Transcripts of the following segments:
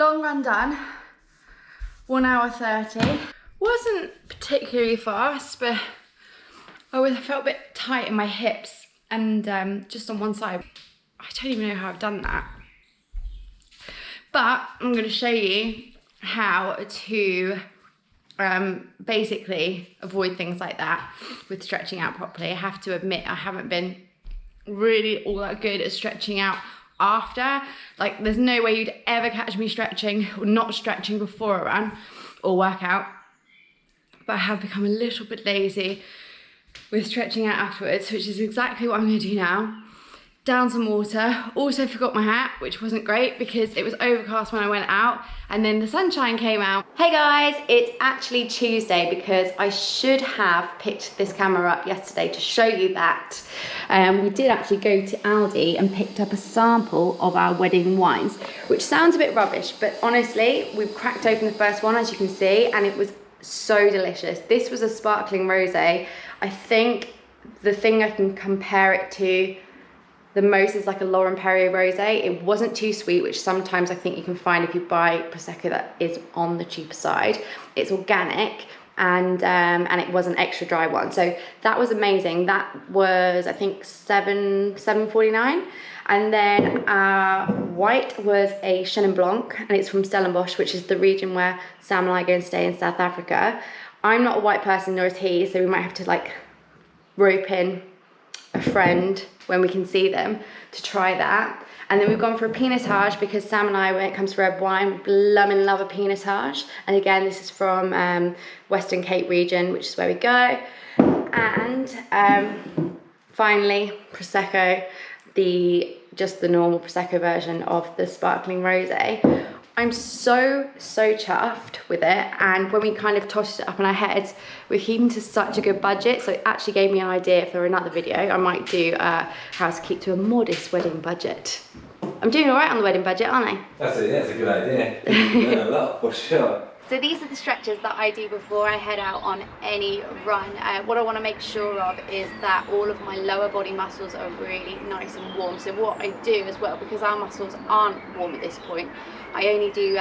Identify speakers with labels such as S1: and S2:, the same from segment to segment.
S1: long run done, 1 hour 30. Wasn't particularly fast, but I felt a bit tight in my hips and just on one side. I don't even know how I've done that. But I'm gonna show you how to basically avoid things like that with stretching out properly. I have to admit, I haven't been really all that good at stretching out after. Like, there's no way you'd ever catch me stretching or not stretching before a run or workout. But I have become a little bit lazy with stretching out afterwards, which is exactly what I'm gonna do now. Down some water. Also forgot my hat, which wasn't great because it was overcast when I went out and then the sunshine came out. Hey guys, it's actually Tuesday because I should have picked this camera up yesterday to show you that. We did actually go to Aldi and picked up a sample of our wedding wines, which sounds a bit rubbish, but honestly, we've cracked open the first one, as you can see, and it was so delicious. This was a sparkling rosé. I think the thing I can compare it to the most is like a Laurent Perrier rosé. It wasn't too sweet, which sometimes I think you can find if you buy Prosecco that is on the cheaper side. It's organic and it was an extra dry one. So that was amazing. That was, I think, $7.49. And then white was a Chenin Blanc, and it's from Stellenbosch, which is the region where Sam and I go and stay in South Africa. I'm not a white person, nor is he, so we might have to like rope in a friend when we can see them to try that. And then we've gone for a pinotage because Sam and I, when it comes to red wine, blooming love a pinotage. And again, this is from Western Cape region, which is where we go. And finally, Prosecco, just the normal Prosecco version of the sparkling rosé. I'm so chuffed with it, and when we kind of tossed it up in our heads, we're keeping to such a good budget, so it actually gave me an idea for another video. I might do how to keep to a modest wedding budget. I'm doing all right on the wedding budget, aren't I?
S2: That's a good idea. You learn a lot, for sure.
S1: So these are the stretches that I do before I head out on any run. What I want to make sure of is that all of my lower body muscles are really nice and warm. So what I do as well, because our muscles aren't warm at this point, I only do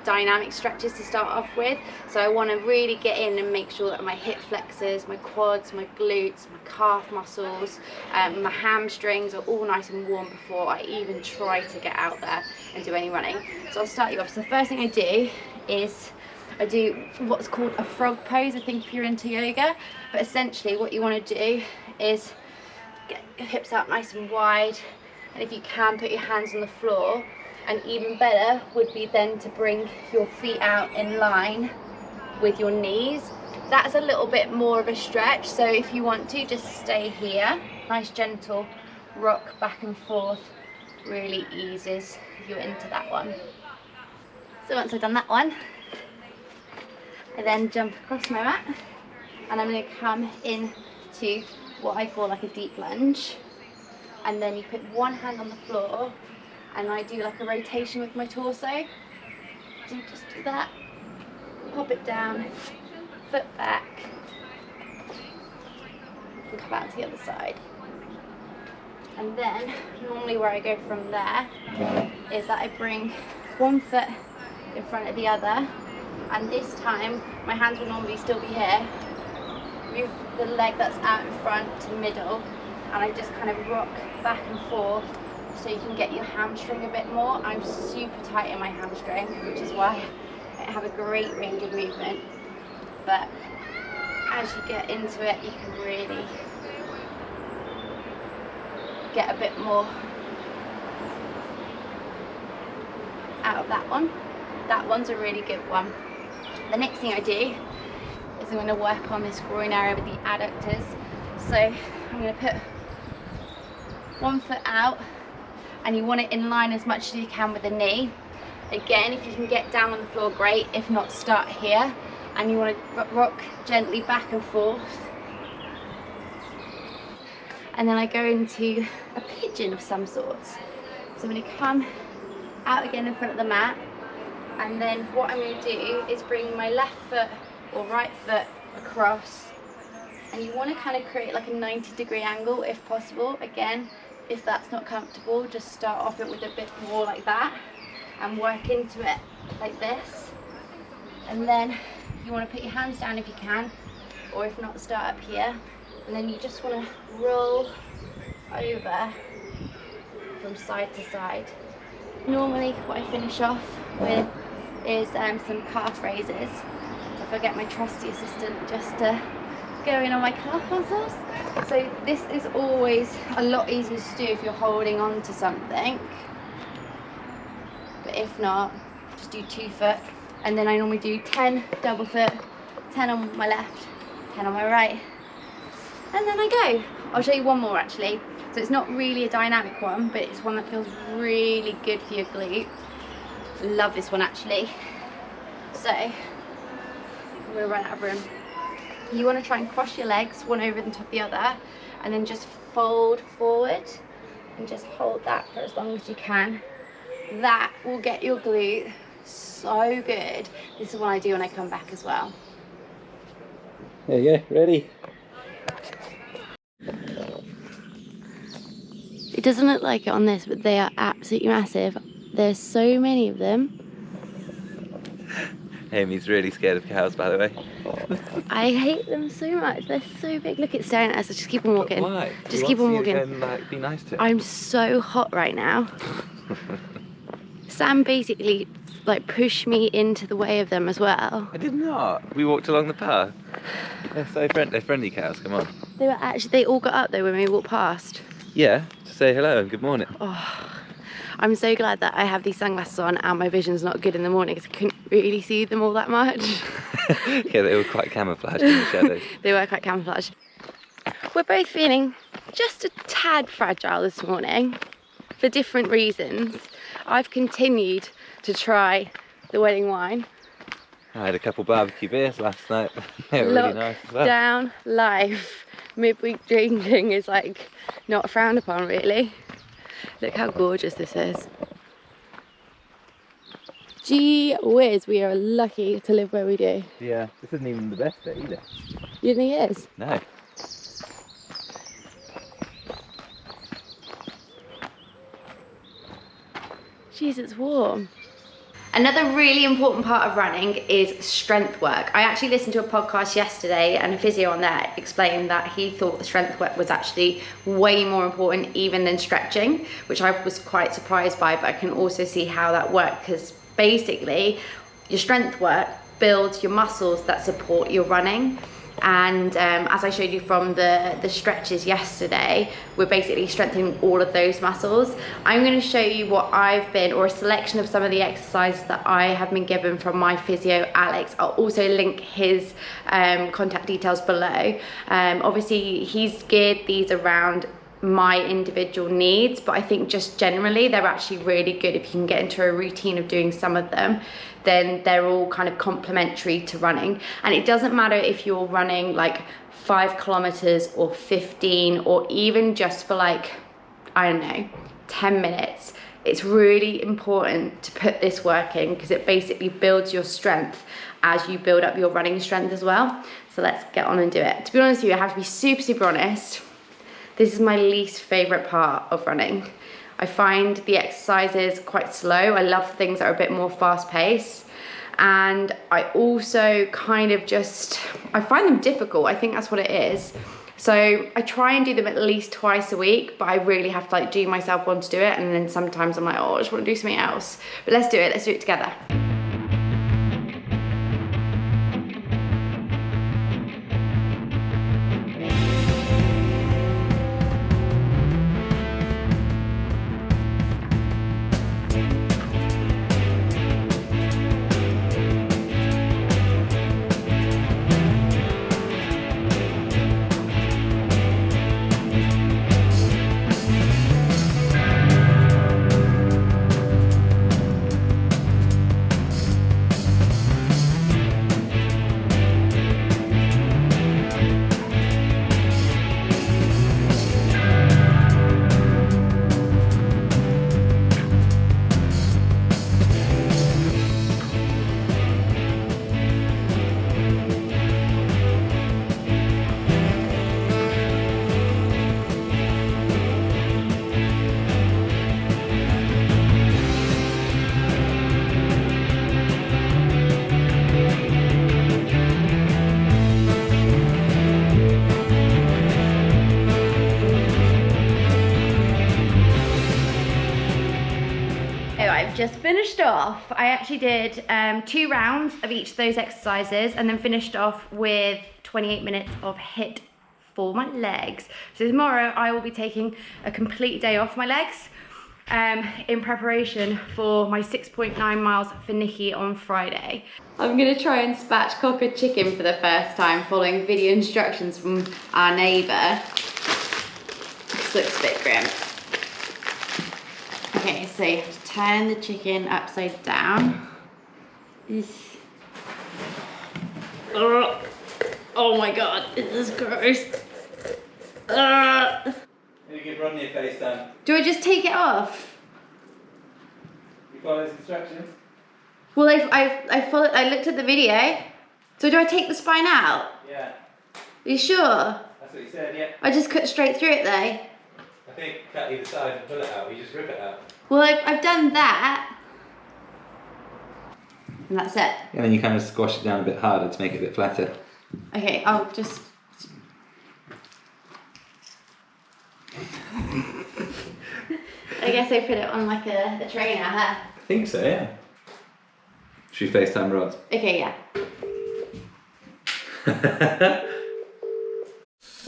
S1: dynamic stretches to start off with. So I want to really get in and make sure that my hip flexors, my quads, my glutes, my calf muscles, my hamstrings are all nice and warm before I even try to get out there and do any running. So I'll start you off. So the first thing I do is I do what's called a frog pose, I think, if you're into yoga. But essentially what you want to do is get your hips out nice and wide, and if you can, put your hands on the floor. And even better would be then to bring your feet out in line with your knees. That's a little bit more of a stretch, so if you want to, just stay here. Nice gentle rock back and forth really eases you into that one. So once I've done that one, I then jump across my mat and I'm going to come into what I call like a deep lunge, and then you put one hand on the floor and I do like a rotation with my torso. So just do that, pop it down, foot back, and come out to the other side. And then normally where I go from there is that I bring one foot in front of the other, and this time my hands will normally still be here. Move the leg that's out in front to middle, and I just kind of rock back and forth so you can get your hamstring a bit more. I'm super tight in my hamstring, which is why I have a great range of movement. But as you get into it, you can really get a bit more out of that one. That one's a really good one. The next thing I do is I'm going to work on this groin area with the adductors. So I'm going to put one foot out, and you want it in line as much as you can with the knee. Again, if you can get down on the floor, great. If not, start here. And you want to rock gently back and forth. And then I go into a pigeon of some sorts. So I'm going to come out again in front of the mat. And then what I'm going to do is bring my left foot or right foot across. And you want to kind of create like a 90-degree angle if possible. Again, if that's not comfortable, just start off it with a bit more like that and work into it like this. And then you want to put your hands down if you can, or if not, start up here. And then you just want to roll over from side to side. Normally what I finish off with is some calf raises. So if I get my trusty assistant just to go in on my calf muscles. So this is always a lot easier to do if you're holding on to something. But if not, just do 2 foot. And then I normally do 10 double foot, 10 on my left, 10 on my right. And then I go. I'll show you one more actually. So it's not really a dynamic one, but it's one that feels really good for your glute. Love this one actually. So, I'm gonna run out of room. You wanna try and cross your legs, one over the top of the other, and then just fold forward and just hold that for as long as you can. That will get your glute so good. This is what I do when I come back as well.
S2: There you go, ready?
S1: It doesn't look like it on this, but they are absolutely massive. There's so many of them.
S2: Amy's really scared of cows, by the way.
S1: I hate them so much. They're so big. Look, it's staring at us. Just keep on walking.
S2: Why?
S1: Just keep on walking.
S2: And like, be nice to him.
S1: I'm so hot right now. Sam basically like pushed me into the way of them as well.
S2: I did not. We walked along the path. They're so they're friendly cows, come on.
S1: They all got up though when we walked past.
S2: Yeah, to say hello and good morning.
S1: Oh, I'm so glad that I have these sunglasses on and my vision's not good in the morning because I couldn't really see them all that much.
S2: Yeah, they were quite camouflaged in the shadows.
S1: They were quite camouflaged. We're both feeling just a tad fragile this morning for different reasons. I've continued to try the wedding wine.
S2: I had a couple barbecue beers last night. They were really nice as well.
S1: Lockdown life. Midweek drinking is like not frowned upon really. Look how gorgeous this is. Gee whiz, we are lucky to live where we do.
S2: Yeah, this isn't even the best bit either.
S1: You think it is?
S2: No.
S1: Jeez, it's warm. Another really important part of running is strength work. I actually listened to a podcast yesterday and a physio on there explained that he thought the strength work was actually way more important even than stretching, which I was quite surprised by, but I can also see how that worked because basically your strength work builds your muscles that support your running. And as I showed you from the stretches yesterday, we're basically strengthening all of those muscles. I'm going to show you what I've been, or a selection of some of the exercises that I have been given from my physio, Alex. I'll also link his contact details below. Obviously, he's geared these around my individual needs, but I think just generally they're actually really good. If you can get into a routine of doing some of them, then they're all kind of complementary to running. And it doesn't matter if you're running like 5 kilometers or 15 or even just for like, I don't know, 10 minutes. It's really important to put this work in because it basically builds your strength as you build up your running strength as well. So let's get on and do it. To be honest with you, I have to be super honest. This is my least favorite part of running. I find the exercises quite slow. I love things that are a bit more fast paced. And I also kind of I find them difficult. I think that's what it is. So I try and do them at least twice a week, but I really have to like do myself want to do it. And then sometimes I'm like, oh, I just want to do something else. But let's do it together. finished off, I actually did 2 rounds of each of those exercises and then finished off with 28 minutes of HIIT for my legs. So tomorrow I will be taking a complete day off my legs in preparation for my 6.9 miles for Nikki on Friday. I'm gonna try and spatchcock a chicken for the first time following video instructions from our neighbour. This looks a bit grim. Okay, so you have to turn the chicken upside down. Oh my god, this is gross.
S2: You give Rodney a FaceTime.
S1: Do I just take it off?
S2: You follow his instructions?
S1: Well, I followed. I looked at the video. So do I take the spine out?
S2: Yeah.
S1: Are you sure?
S2: That's what he said, yeah.
S1: I just cut straight through it though.
S2: I think cut either side and pull it out. You just rip it out.
S1: Well, I've done that. And that's it.
S2: And then you kind of squash it down a bit harder to make it a bit flatter.
S1: Okay, I'll just... I guess I put it on like a trainer, huh?
S2: I think so, yeah. Should we FaceTime Rod?
S1: Okay, yeah.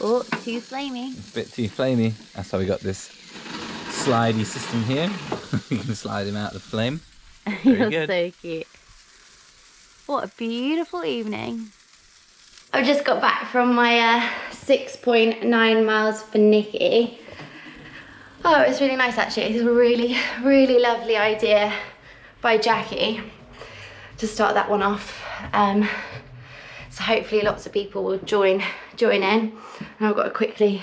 S1: Oh, too flamey.
S2: It's a bit too flamey. That's why we got this slidey system here. You can slide him out of the flame.
S1: You're good. So cute. What a beautiful evening. I've just got back from my 6.9 miles for Nikki. Oh, it was really nice actually. It was a really, really lovely idea by Jackie to start that one off. So hopefully lots of people will join in. And I've got to quickly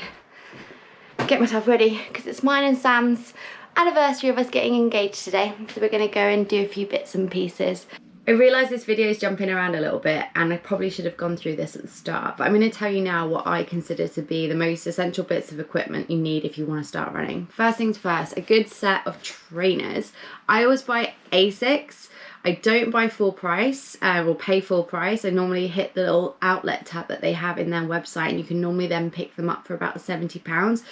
S1: get myself ready because it's mine and Sam's anniversary of us getting engaged today. So we're gonna go and do a few bits and pieces. I realise this video is jumping around a little bit and I probably should have gone through this at the start, but I'm going to tell you now what I consider to be the most essential bits of equipment you need if you want to start running. First things first, a good set of trainers. I always buy ASICs. I don't buy full price or pay full price. I normally hit the little outlet tab that they have in their website and you can normally then pick them up for about £70.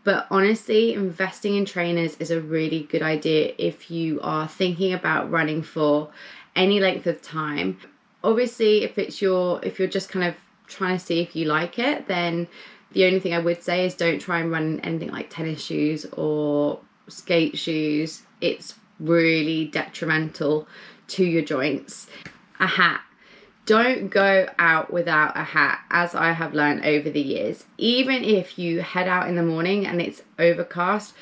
S1: But honestly, investing in trainers is a really good idea if you are thinking about running for any length of time. Obviously, if you're just kind of trying to see if you like it, then the only thing I would say is don't try and run anything like tennis shoes or skate shoes. It's really detrimental to your joints. A hat. Don't go out without a hat, as I have learned over the years. Even if you head out in the morning and it's overcast,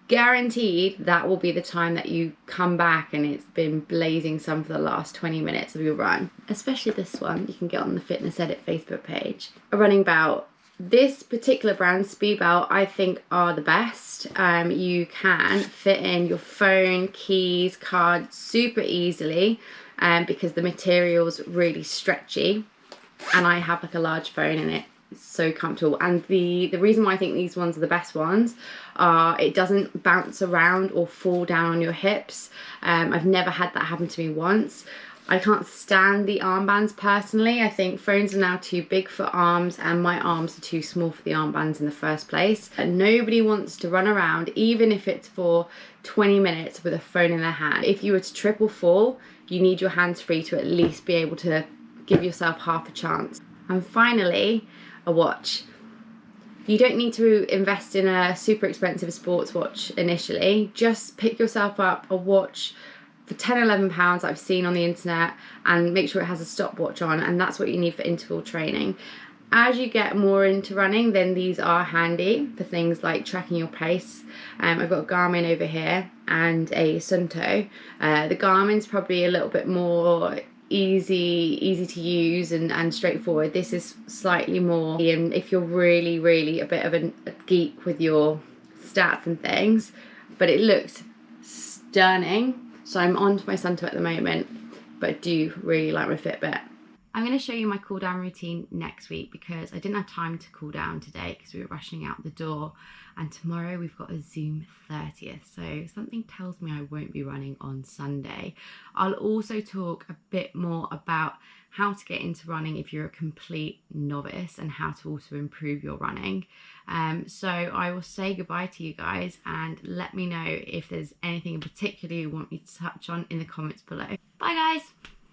S1: guaranteed that will be the time that you come back and it's been blazing sun for the last 20 minutes of your run. Especially this one, you can get on the Fitness Edit Facebook page. A running belt. This particular brand, Speedbelt, I think are the best. You can fit in your phone, keys, cards super easily because the material's really stretchy and I have like a large phone in it. It's so comfortable, and the reason why I think these ones are the best ones are it doesn't bounce around or fall down on your hips. I've never had that happen to me once. I can't stand the armbands personally. I think phones are now too big for arms and my arms are too small for the armbands in the first place. And nobody wants to run around, even if it's for 20 minutes with a phone in their hand. If you were to trip or fall, you need your hands free to at least be able to give yourself half a chance. And finally, a watch. You don't need to invest in a super expensive sports watch initially. Just pick yourself up a watch for £10-11 I've seen on the internet and make sure it has a stopwatch on, and that's what you need for interval training. As you get more into running, then these are handy for things like tracking your pace. I've got a Garmin over here and a Sunto. The Garmin's probably a little bit more easy to use and straightforward. This is slightly more, and if you're really a bit of a geek with your stats and things, but it looks stunning. So I'm on to my Sunto at the moment, but I do really like my Fitbit. I'm going to show you my cool down routine next week because I didn't have time to cool down today because we were rushing out the door, and tomorrow we've got a Zoom 30th, so something tells me I won't be running on Sunday. I'll also talk a bit more about how to get into running if you're a complete novice and how to also improve your running. So I will say goodbye to you guys and let me know if there's anything in particular you want me to touch on in the comments below. Bye guys!